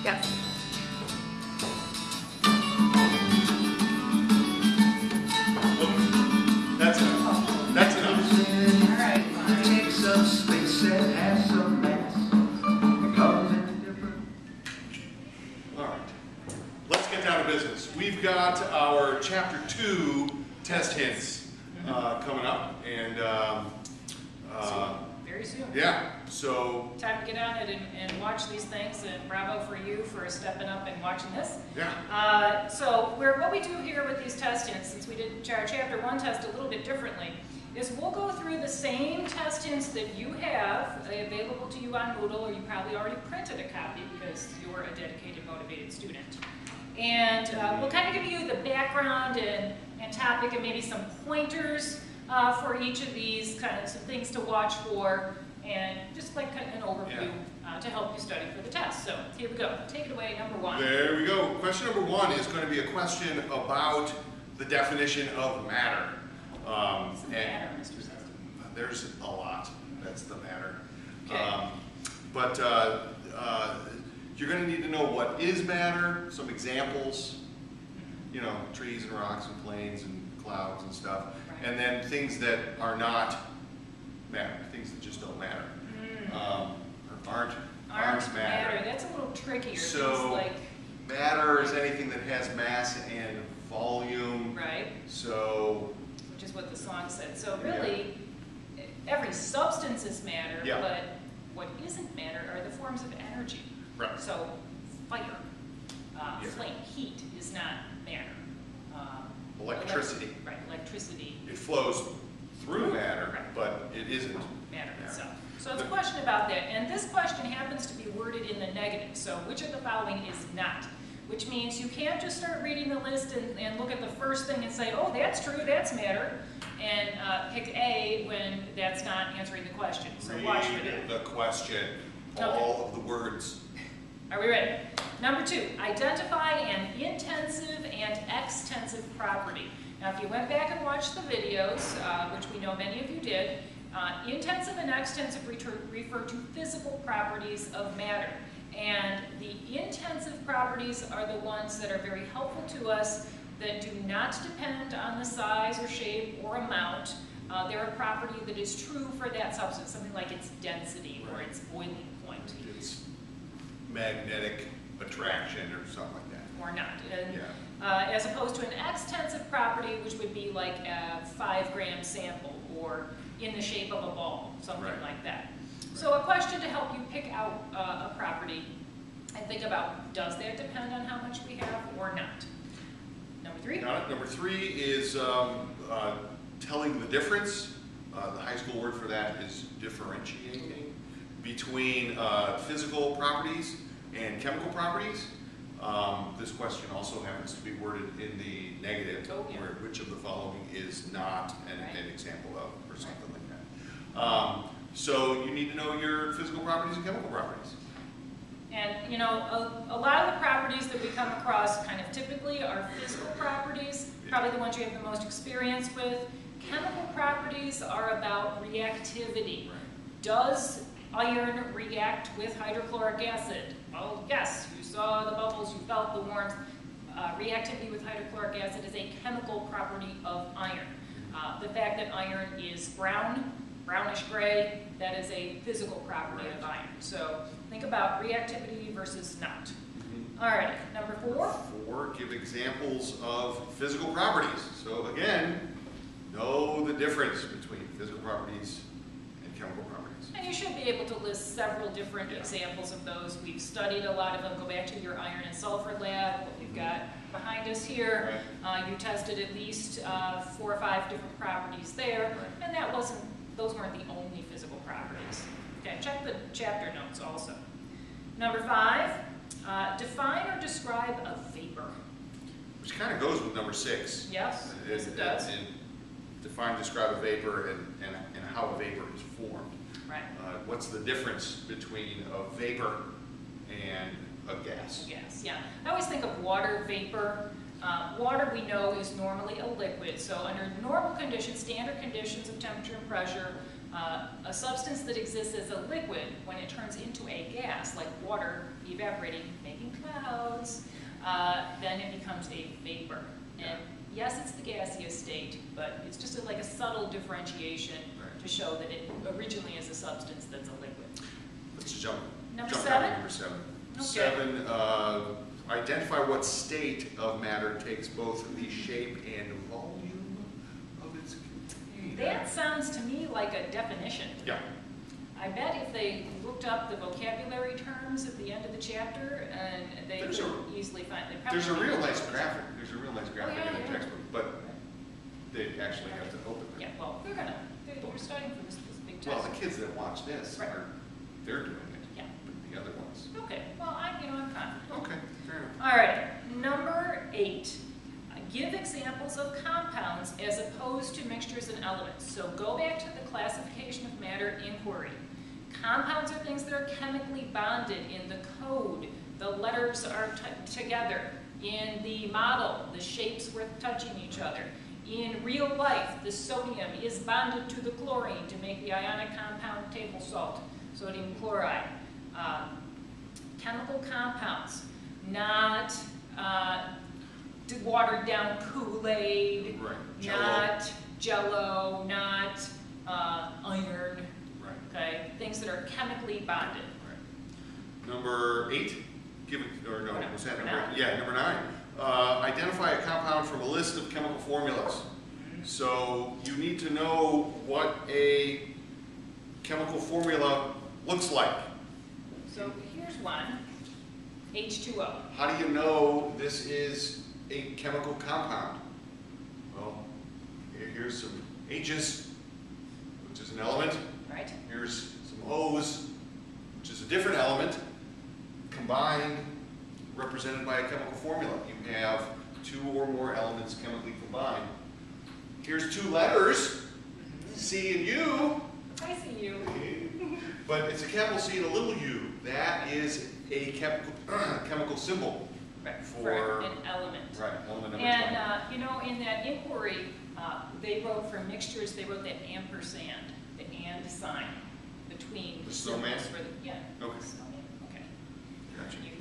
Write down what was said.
Yes. That's enough. That's enough. All right, fine. Take some space and have some mass. It comes in different. All right. Let's get down to business. We've got our Chapter 2 test hints coming up. And Very soon. yeah, so Time to get on it and watch these things, and bravo for you for stepping up and watching this. yeah. So what we do here with these test hints, since we did our Chapter 1 test a little bit differently, is we'll go through the same test hints that you have available to you on Moodle, or you probably already printed a copy because you're a dedicated, motivated student. And we'll kind of give you the background and topic and maybe some pointers for each of these, kind of some things to watch for, and just like kind of an overview to help you study for the test. So here we go. Take it away, number 1. There we go. Question number 1 is going to be a question about the definition of matter. What's the matter, Mr. Seston? There's a lot. That's the matter. Okay. But you're going to need to know what is matter, some examples, you know, trees and rocks and planes and clouds and stuff, Right. and then things that are not matter, things that just don't matter, or aren't matter. That's a little trickier. So Things like, matter is anything that has mass and volume. right, So which is what the song said. So really, every substance is matter, Yeah. but what isn't matter are the forms of energy. right. So fire, Yeah. flame, heat is not matter. Electricity. Right, electricity, It flows through matter, Right. but it isn't. matter itself. So it's a question about that. And this question happens to be worded in the negative. So which of the following is not? Which means you can't just start reading the list and look at the first thing and say, oh, that's true, that's matter, and pick A when that's not answering the question. So watch for Read that. the question, Okay. all of the words. Are we ready? Number 2, identify an intensive and extensive property. Now, if you went back and watched the videos, which we know many of you did, intensive and extensive refer to physical properties of matter. And the intensive properties are the ones that are very helpful to us, that do not depend on the size or shape or amount. They're a property that is true for that substance, something like its density or its boiling point. It's magnetic attraction or something like that. Or not. And, Yeah. as opposed to an extensive property, which would be like a 5-gram sample or in the shape of a ball, something Right. like that. So a question to help you pick out a property and think about, does that depend on how much we have or not? Number 3? Got it. Number 3 is telling the difference. The high school word for that is differentiating between physical properties and chemical properties. This question also happens to be worded in the negative, Oh, yeah. where which of the following is not Right. an example of, or something like that. So you need to know your physical properties and chemical properties. And you know, a lot of the properties that we come across kind of typically are physical properties, probably the ones you have the most experience with. Chemical properties are about reactivity. Does iron react with hydrochloric acid? Well, yes, you saw the bubbles, you felt the warmth. Reactivity with hydrochloric acid is a chemical property of iron. The fact that iron is brown, brownish gray, that is a physical property of iron. So think about reactivity versus not. All right, number 4. 4, give examples of physical properties. So again, know the difference between physical properties and chemical properties. And you should be able to list several different examples of those. We've studied a lot of them. Go back to your iron and sulfur lab, what we've got behind us here. You tested at least 4 or 5 different properties there, and those weren't the only physical properties. Okay, check the chapter notes also. Number 5, define or describe a vapor. Which kind of goes with number 6. Yes, yes it does. And define, describe a vapor and how a vapor is formed. Right. What's the difference between a vapor and a gas? Yes, yeah. I always think of water vapor. Water, we know, is normally a liquid. So under normal conditions, standard conditions of temperature and pressure, a substance that exists as a liquid, when it turns into a gas, like water evaporating, making then it becomes a vapor. And yes, it's the gaseous state, but it's just like a subtle differentiation to show that it originally is a substance that's a liquid. Let's jump. Number jump 7? down to number 7. Okay. 7, identify what state of matter takes both the shape and volume of its container. That sounds to me like a definition. Yeah. I bet if they looked up the vocabulary terms at the end of the chapter, and they There's could a- easy find. There's a real nice graphic. There's a real nice graphic yeah, in the yeah. textbook, but they actually have to open it. Yeah, well, they're studying for this big test. Well, the kids that watch this Right. they're doing it. Yeah. But the other ones. Okay, well, I'm confident. Okay, fair enough. All right, number 8. Give examples of compounds as opposed to mixtures and elements. So go back to the classification of matter inquiry. Compounds are things that are chemically bonded in the code. The letters are together. In the model, the shapes were touching each other. In real life, the sodium is bonded to the chlorine to make the ionic compound table salt, sodium chloride. Chemical compounds, not watered down Kool-Aid, Right. Jell-O. not Jell-O, not iron, Right. okay? Things that are chemically bonded. Right. Number 8, give it, or no, was that Number number? 9. Yeah, number 9. Identify a compound from a list of chemical formulas. So you need to know what a chemical formula looks like. So here's one, H2O. How do you know this is a chemical compound? Well, here's some H's, which is an element. Right? Here's some O's, which is a different element, combined, represented by a chemical formula. You have 2 or more elements chemically combined. Here's 2 letters, C and U, I see you. but it's a capital C and a little u. That is a chemical symbol Right, for an element. right, element number 20. And, in that inquiry, they wrote for mixtures, they wrote that ampersand, the and sign between The snowman? symbols for the, yeah. Okay. Snowman, okay. Gotcha. You